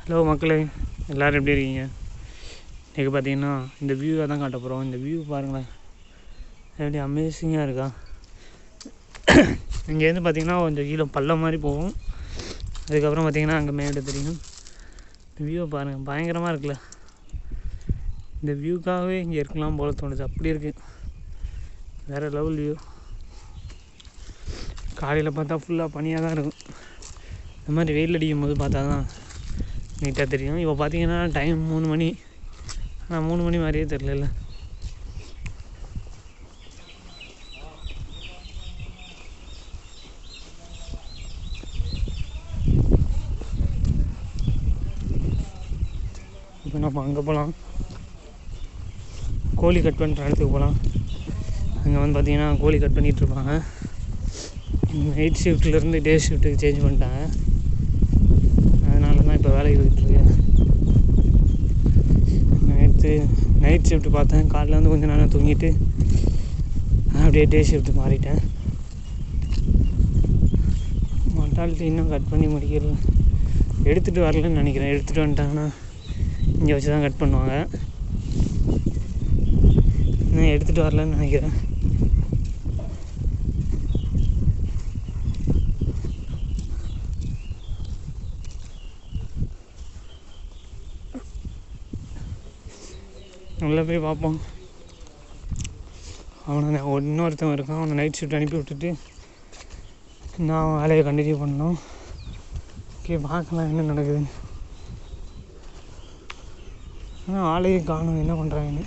Hello மக்களே, எல்லோரும் எப்படி இருக்கீங்க? இன்றைக்கி பார்த்தீங்கன்னா இந்த வியூவை தான் காட்ட போகிறோம். இந்த வியூ பாருங்களேன், எப்படி அமேசிங்காக இருக்கா. இங்கேருந்து பார்த்திங்கன்னா கொஞ்சம் கீழே பள்ளம் மாதிரி போகும். அதுக்கப்புறம் பார்த்திங்கன்னா அங்கே மேலே தெரியும். இந்த வியூவை பாருங்கள், பயங்கரமாக இருக்குல்ல. இந்த வியூக்காகவே இங்கே இருக்கலாம் போல தோணுச்சு, அப்படி இருக்குது. வேறு லெவல் வியூ. காலையில் பார்த்தா ஃபுல்லாக பனியாக தான் இருக்கும். இந்த மாதிரி வெயில் அடிக்கும் போது பார்த்தா தான் நீட்டாக தெரியும். இப்போ பார்த்தீங்கன்னா டைம் 3 மணி. ஆனால் 3 மணி மாதிரியே தெரியல. இப்போ நம்ம அங்கே போகலாம், கோழி கட் பண்ணுற இடத்துக்கு போகலாம். அங்கே வந்து பார்த்திங்கன்னா கோழி கட் பண்ணிகிட்ருப்பாங்க. நைட் ஷிஃப்ட்லேருந்து டே ஷிஃப்ட்டுக்கு சேஞ்ச் பண்ணிட்டாங்க. அதனால தான் இப்போ வேலைக்கு போயிட்டுருக்கு. நைட் ஷிஃப்ட்டு பார்த்தேன். காலையில் வந்து கொஞ்சம் நேரம் தூங்கிட்டு அப்படியே டே ஷிஃப்ட்டு மாறிட்டேன். மொட்டாலிட்டி இன்னும் கட் பண்ணி முடிக்கல. எடுத்துகிட்டு வரலன்னு நினைக்கிறேன். எடுத்துகிட்டு வந்துட்டாங்கன்னா இங்கே வச்சு தான் கட் பண்ணுவாங்க. இன்னும் எடுத்துகிட்டு வரலன்னு நினைக்கிறேன். உள்ளே போய் பார்ப்போம். அவனை இன்னொருத்தவன் இருக்கான், அவனை நைட் ஷிஃப்ட் அனுப்பி விட்டுட்டு நான் வேலையை கண்டினியூ பண்ணணும். ஓகே, பார்க்கலாம் என்ன நடக்குதுன்னு. ஆனால் ஆளையும் காணும், என்ன பண்ணுறாங்கன்னு.